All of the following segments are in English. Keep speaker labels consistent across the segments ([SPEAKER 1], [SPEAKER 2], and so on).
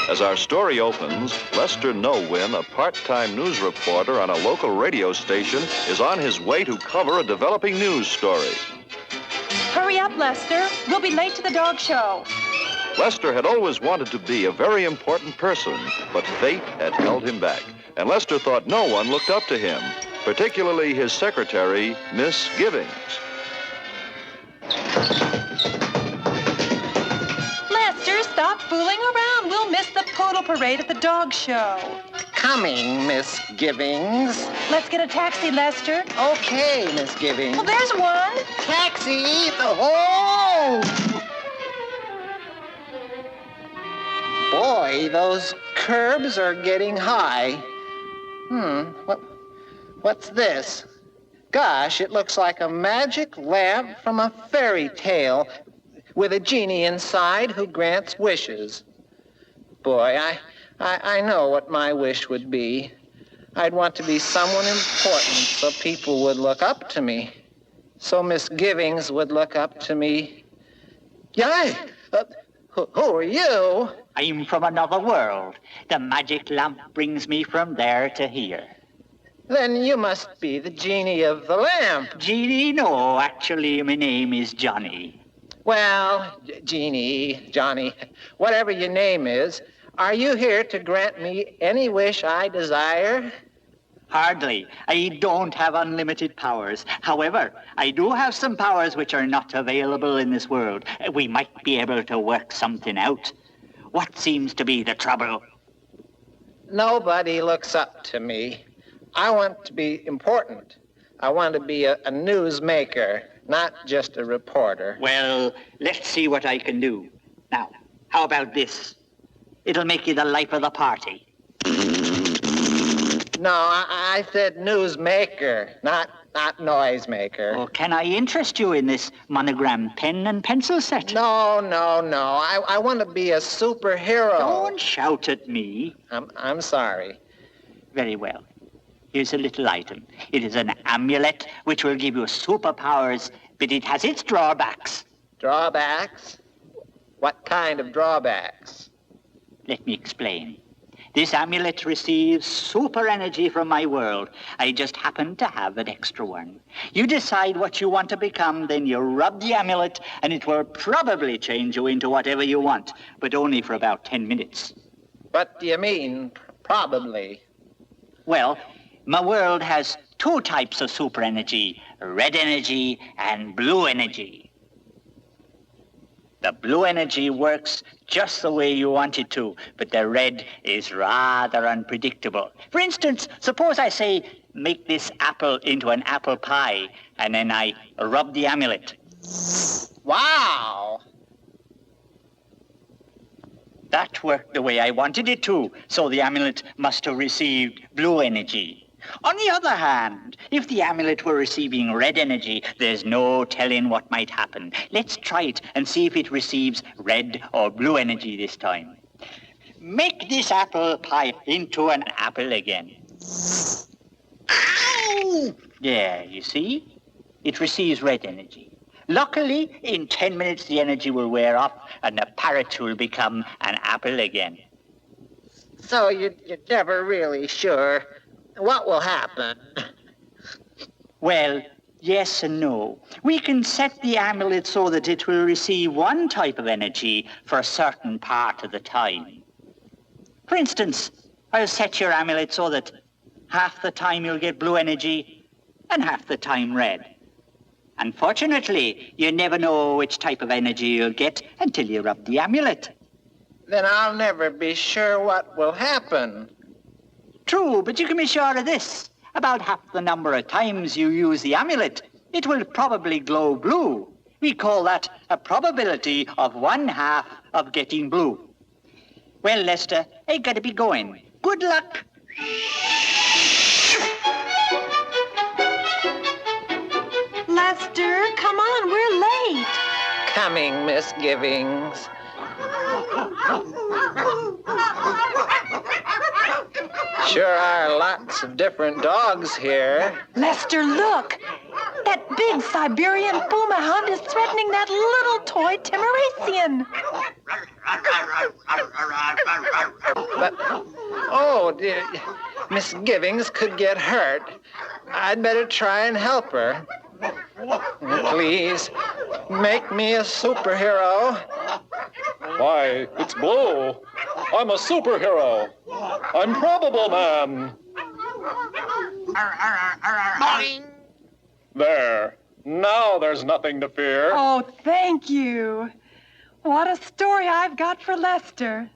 [SPEAKER 1] As our story opens, Lester Nowin, a part-time news reporter on a local radio station, is on his way to cover a developing news story.
[SPEAKER 2] Hurry up, Lester. We'll be late to the dog show.
[SPEAKER 1] Lester had always wanted to be a very important person, but fate had held him back. And Lester thought no one looked up to him, particularly his secretary, Miss Givings.
[SPEAKER 2] Lester, stop fooling around. We'll miss the poodle parade at the dog show.
[SPEAKER 3] Coming, Miss Givings.
[SPEAKER 2] Let's get a taxi, Lester.
[SPEAKER 3] Okay, Miss Givings.
[SPEAKER 2] Well, there's one.
[SPEAKER 3] Taxi! Oh! Boy, those curbs are getting high. What's this? Gosh, it looks like a magic lamp from a fairy tale with a genie inside who grants wishes. Boy, I know what my wish would be. I'd want to be someone important so people would look up to me. So Miss Givings would look up to me. Yay! Who are you?
[SPEAKER 4] I'm from another world. The magic lamp brings me from there to here.
[SPEAKER 3] Then you must be the genie of the lamp.
[SPEAKER 4] Genie? No, actually, my name is Johnny.
[SPEAKER 3] Well, Genie, Johnny, whatever your name is, are you here to grant me any wish I desire?
[SPEAKER 4] Hardly. I don't have unlimited powers. However, I do have some powers which are not available in this world. We might be able to work something out. What seems to be the trouble?
[SPEAKER 3] Nobody looks up to me. I want to be important. I want to be a newsmaker, not just a reporter.
[SPEAKER 4] Well, let's see what I can do. Now, how about this? It'll make you the life of the party.
[SPEAKER 3] No, I said newsmaker, not noisemaker.
[SPEAKER 4] Oh, can I interest you in this monogram pen and pencil set?
[SPEAKER 3] No. I want to be a superhero.
[SPEAKER 4] Don't shout at me.
[SPEAKER 3] I'm sorry.
[SPEAKER 4] Very well. Here's a little item. It is an amulet which will give you superpowers, but it has its drawbacks.
[SPEAKER 3] Drawbacks? What kind of drawbacks?
[SPEAKER 4] Let me explain. This amulet receives super energy from my world. I just happen to have an extra one. You decide what you want to become, then you rub the amulet, and it will probably change you into whatever you want, but only for about 10 minutes.
[SPEAKER 3] What do you mean, probably?
[SPEAKER 4] Well, my world has two types of super energy, red energy and blue energy. The blue energy works just the way you want it to, but the red is rather unpredictable. For instance, suppose I say, make this apple into an apple pie, and then I rub the amulet.
[SPEAKER 3] Wow!
[SPEAKER 4] That worked the way I wanted it to, so the amulet must have received blue energy. On the other hand, if the amulet were receiving red energy, there's no telling what might happen. Let's try it and see if it receives red or blue energy this time. Make this apple pie into an apple again. Ow! There, you see? It receives red energy. Luckily, in 10 minutes the energy will wear off and the parrot will become an apple again.
[SPEAKER 3] So you're never really sure what will happen?
[SPEAKER 4] Well, yes and no. We can set the amulet so that it will receive one type of energy for a certain part of the time. For instance, I'll set your amulet so that half the time you'll get blue energy and half the time red. Unfortunately, you never know which type of energy you'll get until you rub the amulet.
[SPEAKER 3] Then I'll never be sure what will happen.
[SPEAKER 4] True, but you can be sure of this. About half the number of times you use the amulet, it will probably glow blue. We call that a probability of 1/2 of getting blue. Well, Lester, I gotta be going. Good luck.
[SPEAKER 3] coming, misgivings. Sure are lots of different dogs here.
[SPEAKER 2] Lester, look! That big Siberian Puma hound is threatening that little toy Timarasian.
[SPEAKER 3] But, oh dear, misgivings could get hurt. I'd better try and help her. Please, make me a superhero.
[SPEAKER 5] Why, it's Blue. I'm a superhero. I'm Probableman. There. Now there's nothing to fear.
[SPEAKER 2] Oh, thank you. What a story I've got for Lester.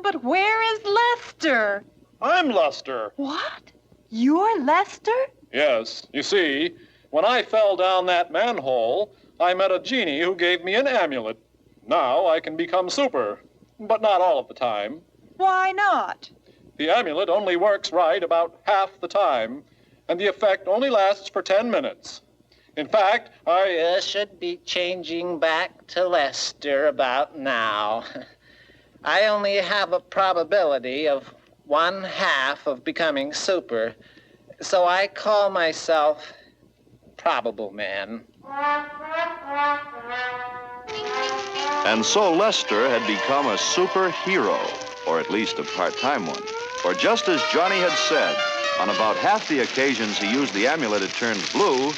[SPEAKER 2] But where is Lester?
[SPEAKER 5] I'm Lester.
[SPEAKER 2] What? You're Lester?
[SPEAKER 5] Yes, you see, when I fell down that manhole, I met a genie who gave me an amulet. Now I can become super, but not all of the time.
[SPEAKER 2] Why not?
[SPEAKER 5] The amulet only works right about half the time, and the effect only lasts for 10 minutes. In fact,
[SPEAKER 3] I should be changing back to Lester about now. I only have a probability of 1/2 of becoming super, so I call myself Probableman.
[SPEAKER 1] And so Lester had become a superhero, or at least a part-time one. For just as Johnny had said, on about half the occasions he used the amulet, it turned blue.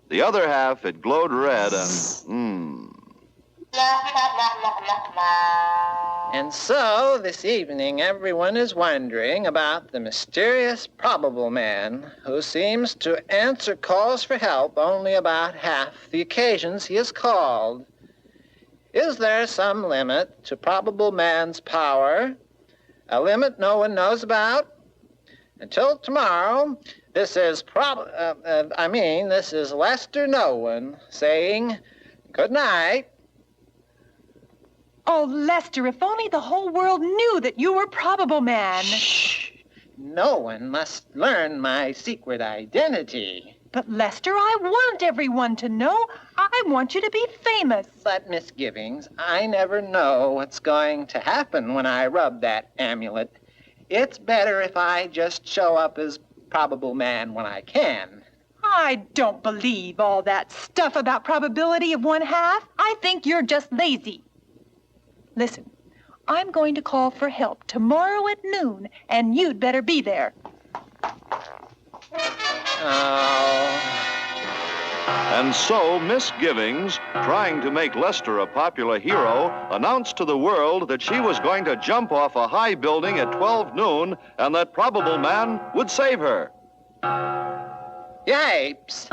[SPEAKER 1] The other half, it glowed red and,
[SPEAKER 3] And so, this evening, everyone is wondering about the mysterious Probableman who seems to answer calls for help only about half the occasions he is called. Is there some limit to Probableman's power? A limit no one knows about? Until tomorrow, this is this is Lester No One saying good night.
[SPEAKER 2] Oh, Lester, if only the whole world knew that you were Probableman.
[SPEAKER 3] Shh. No one must learn my secret identity.
[SPEAKER 2] But, Lester, I want everyone to know. I want you to be famous.
[SPEAKER 3] But, misgivings, I never know what's going to happen when I rub that amulet. It's better if I just show up as Probableman when I can.
[SPEAKER 2] I don't believe all that stuff about probability of 1/2. I think you're just lazy. Listen, I'm going to call for help tomorrow at noon, and you'd better be there.
[SPEAKER 3] Oh.
[SPEAKER 1] And so Misgivings, trying to make Lester a popular hero, announced to the world that she was going to jump off a high building at 12 noon and that Probableman would save her.
[SPEAKER 3] Yipes!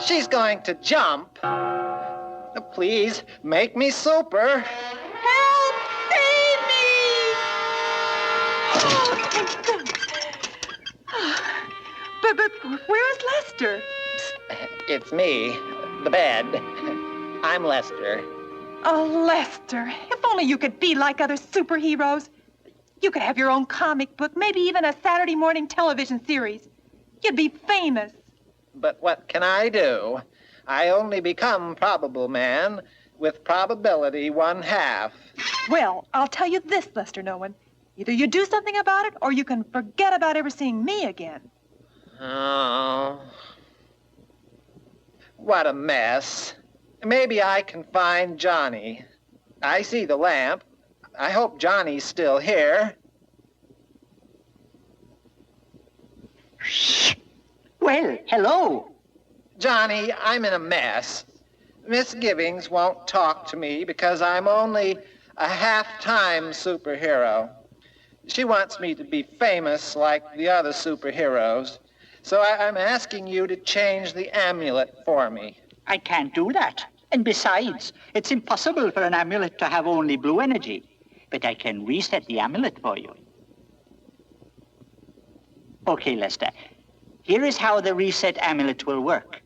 [SPEAKER 3] She's going to jump. Please, make me super.
[SPEAKER 2] Help! Save me! Oh, thank goodness. But where is Lester?
[SPEAKER 3] It's me, the bed. I'm Lester.
[SPEAKER 2] Oh, Lester, if only you could be like other superheroes. You could have your own comic book, maybe even a Saturday morning television series. You'd be famous.
[SPEAKER 3] But what can I do? I only become Probableman with probability 1/2.
[SPEAKER 2] Well, I'll tell you this, Lester Nolan. Either you do something about it, or you can forget about ever seeing me again.
[SPEAKER 3] Oh. What a mess. Maybe I can find Johnny. I see the lamp. I hope Johnny's still here.
[SPEAKER 4] Well, hello.
[SPEAKER 3] Johnny, I'm in a mess. Misgivings won't talk to me because I'm only a half-time superhero. She wants me to be famous like the other superheroes. So I'm asking you to change the amulet for me.
[SPEAKER 4] I can't do that. And besides, it's impossible for an amulet to have only blue energy. But I can reset the amulet for you. Okay, Lester. Here is how the reset amulet will work.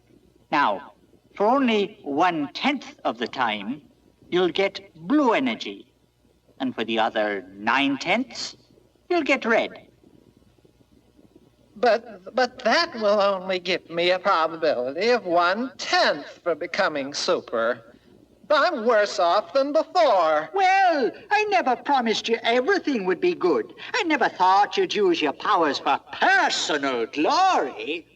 [SPEAKER 4] Now, for only 1/10 of the time, you'll get blue energy. And for the other 9/10, you'll get red.
[SPEAKER 3] But that will only give me a probability of 1/10 for becoming super. I'm worse off than before.
[SPEAKER 4] Well, I never promised you everything would be good. I never thought you'd use your powers for personal glory.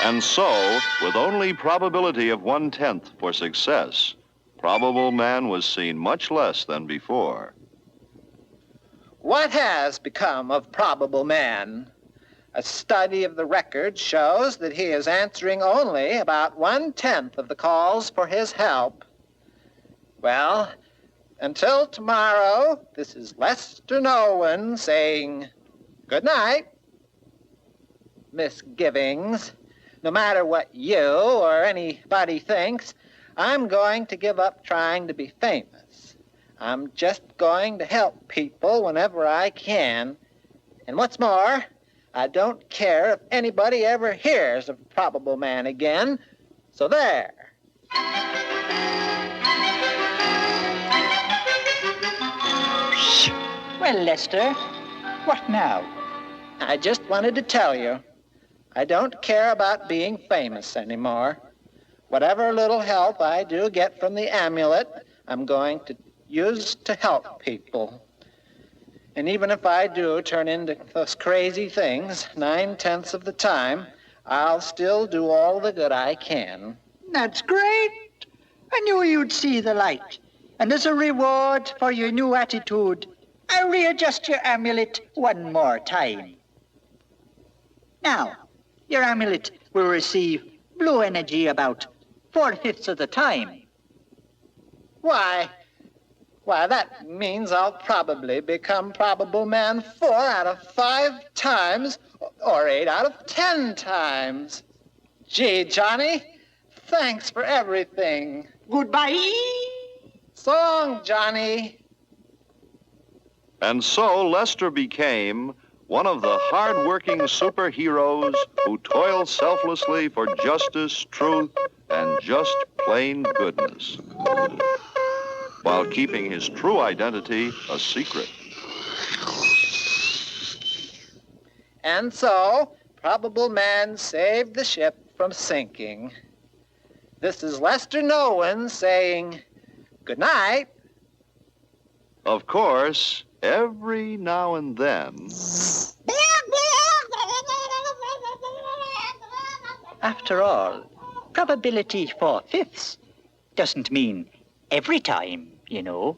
[SPEAKER 1] And so, with only probability of 1/10 for success, Probableman was seen much less than before.
[SPEAKER 3] What has become of Probableman? A study of the record shows that he is answering only about 1/10 of the calls for his help. Well, until tomorrow, this is Lester Nolan saying good night. Misgivings. No matter what you or anybody thinks, I'm going to give up trying to be famous. I'm just going to help people whenever I can. And what's more, I don't care if anybody ever hears of Probableman again. So there.
[SPEAKER 4] Well, Lester, what now?
[SPEAKER 3] I just wanted to tell you, I don't care about being famous anymore. Whatever little help I do get from the amulet, I'm going to use to help people. And even if I do turn into those crazy things 9/10 of the time, I'll still do all the good I can.
[SPEAKER 4] That's great. I knew you'd see the light. And as a reward for your new attitude, I'll readjust your amulet one more time. Now, your amulet will receive blue energy about 4/5 of the time.
[SPEAKER 3] Why, that means I'll probably become Probableman 4 out of 5 times, or 8 out of 10 times. Gee, Johnny, thanks for everything.
[SPEAKER 4] Goodbye.
[SPEAKER 3] So long, Johnny.
[SPEAKER 1] And so Lester became one of the hard-working superheroes who toil selflessly for justice, truth, and just plain goodness, while keeping his true identity a secret.
[SPEAKER 3] And so, Probableman saved the ship from sinking. This is Lester Nolan saying good night.
[SPEAKER 1] Of course, every now and then...
[SPEAKER 4] After all, probability 4/5 doesn't mean every time, you know.